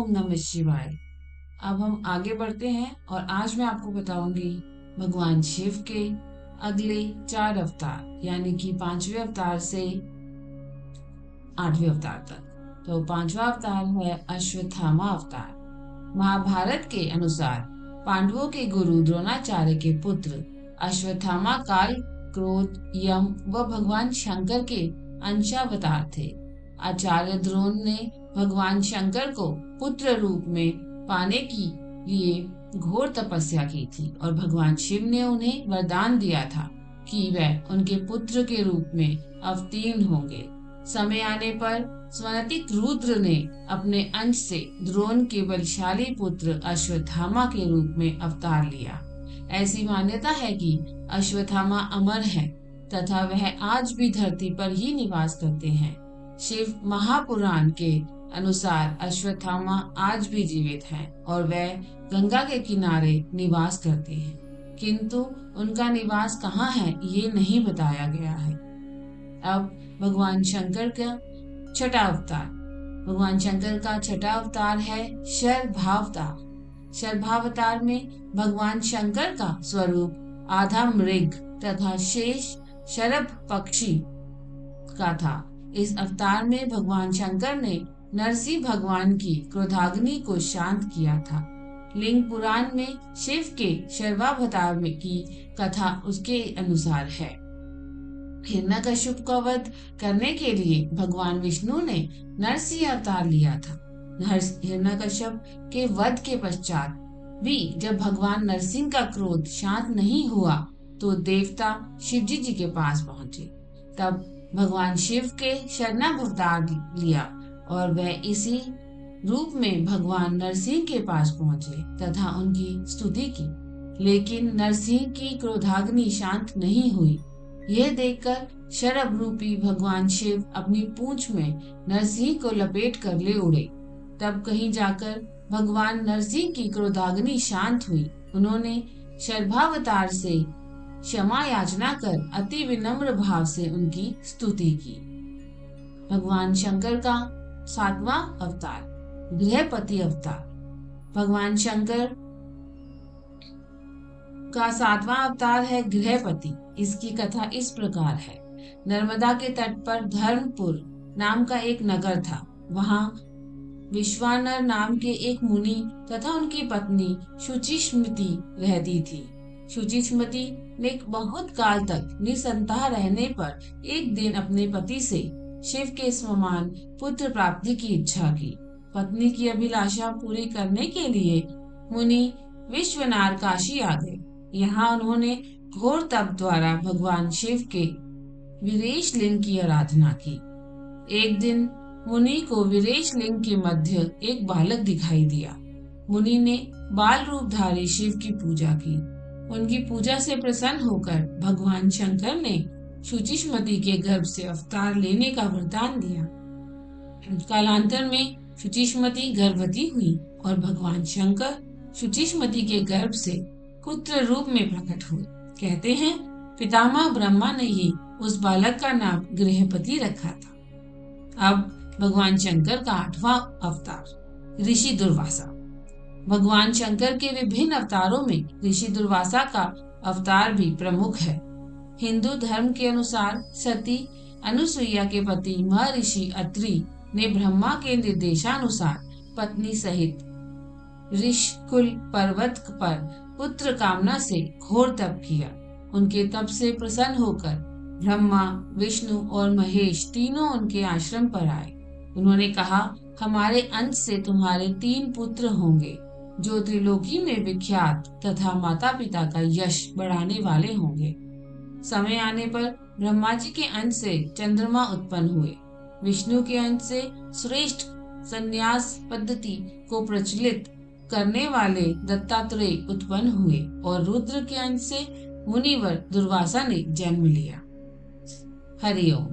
ओम नमः शिवाय। अब हम आगे बढ़ते हैं और आज मैं आपको बताऊंगी भगवान शिव के अगले 4 अवतार, यानी कि 5वें अवतार से 8वें अवतार तक। तो 5वां अवतार है अश्वत्थामा अवतार। महाभारत के अनुसार पांडवों के गुरु द्रोणाचार्य के पुत्र अश्वत्थामा काल, क्रोध, यम व भगवान शंकर के अंशावतार थे। आचार्य द्रोण ने भगवान शंकर को पुत्र रूप में पाने के लिए घोर तपस्या की थी और भगवान शिव ने उन्हें वरदान दिया था कि वह उनके पुत्र के रूप में अवतीर्ण होंगे। समय आने पर स्वनतिक रुद्र ने अपने अंश से द्रोण के बलशाली पुत्र अश्वत्थामा के रूप में अवतार लिया। ऐसी मान्यता है कि अश्वत्थामा अमर है तथा वह आज भी धरती पर ही निवास करते हैं। शिव महापुराण के अनुसार अश्वत्थामा आज भी जीवित हैं और वह गंगा के किनारे निवास करते हैं, किंतु उनका निवास कहाँ है ये नहीं बताया गया है। अब भगवान शंकर का छठा अवतार। भगवान शंकर का छठा अवतार है शरभावतार। शरभावतार में भगवान शंकर का स्वरूप आधा मृग तथा शेष शरभ पक्षी का था। इस अवतार में भगवान शंकर ने नरसिंह भगवान की क्रोधाग्नि को शांत किया था। लिंग पुराण में शिव के शर्वावतार में की कथा उसके अनुसार है। हिरण्यकश्यप का वध करने के लिए भगवान विष्णु ने नरसिंह अवतार लिया था। हिरण्यकश्यप के वध के पश्चात भी जब भगवान नरसिंह का क्रोध शांत नहीं हुआ तो देवता शिवजी जी के पास पहुंचे। तब भगवान शिव के शरणावतार लिया और वह इसी रूप में भगवान नरसिंह के पास पहुंचे तथा उनकी स्तुति की, लेकिन नरसिंह की क्रोधाग्नि शांत नहीं हुई। यह देखकर शरभ रूपी भगवान शिव अपनी पूंछ में नरसिंह को लपेट कर ले उड़े। तब कहीं जाकर भगवान नरसिंह की क्रोधाग्नि शांत हुई। उन्होंने शर्भावतार से क्षमा याचना कर अति विनम्र भाव से उनकी स्तुति की। भगवान शंकर का 7वां अवतार गृहपति अवतार। भगवान शंकर का 7वां अवतार है गृहपति। इसकी कथा इस प्रकार है। नर्मदा के तट पर धर्मपुर नाम का एक नगर था। वहां विश्वानर नाम के एक मुनि तथा उनकी पत्नी शुचिस्मृति रहती थी। शुचिस्मृति ने बहुत काल तक निसंतान रहने पर एक दिन अपने पति से शिव के समान पुत्र प्राप्ति की इच्छा की। पत्नी की अभिलाषा पूरी करने के लिए मुनि विश्वनाथ काशी आ गए। यहाँ उन्होंने घोर तप द्वारा भगवान शिव के वीरेश लिंग की आराधना की। एक दिन मुनि को वीरेश लिंग के मध्य एक बालक दिखाई दिया। मुनि ने बाल रूपधारी शिव की पूजा की। उनकी पूजा से प्रसन्न होकर भगवान शंकर ने शुचिस्मृति के गर्भ से अवतार लेने का वरदान दिया। कालांतर में शुचिस्मृति गर्भवती हुई और भगवान शंकर शुचिस्मृति के गर्भ से पुत्र रूप में प्रकट हुए। कहते हैं पितामह ब्रह्मा ने ही उस बालक का नाम गृहपति रखा था। अब भगवान शंकर का 8वां अवतार ऋषि दुर्वासा। भगवान शंकर के विभिन्न अवतारों में ऋषि दुर्वासा का अवतार भी प्रमुख है। हिंदू धर्म के अनुसार सती अनुसुईया के पति महर्षि अत्रि ने ब्रह्मा के निर्देशानुसार पत्नी सहित ऋषिकुल पर्वत पर पुत्र कामना से घोर तप किया। उनके तप से प्रसन्न होकर ब्रह्मा, विष्णु और महेश तीनों उनके आश्रम पर आए। उन्होंने कहा, हमारे अंश से तुम्हारे 3 पुत्र होंगे जो त्रिलोकी में विख्यात तथा माता पिता का यश बढ़ाने वाले होंगे। समय आने पर ब्रह्मा जी के अंश से चंद्रमा उत्पन्न हुए। विष्णु के अंश से श्रेष्ठ संन्यास पद्धति को प्रचलित करने वाले दत्तात्रेय उत्पन्न हुए और रुद्र के अंश से मुनिवर दुर्वासा ने जन्म लिया। हरि ओम।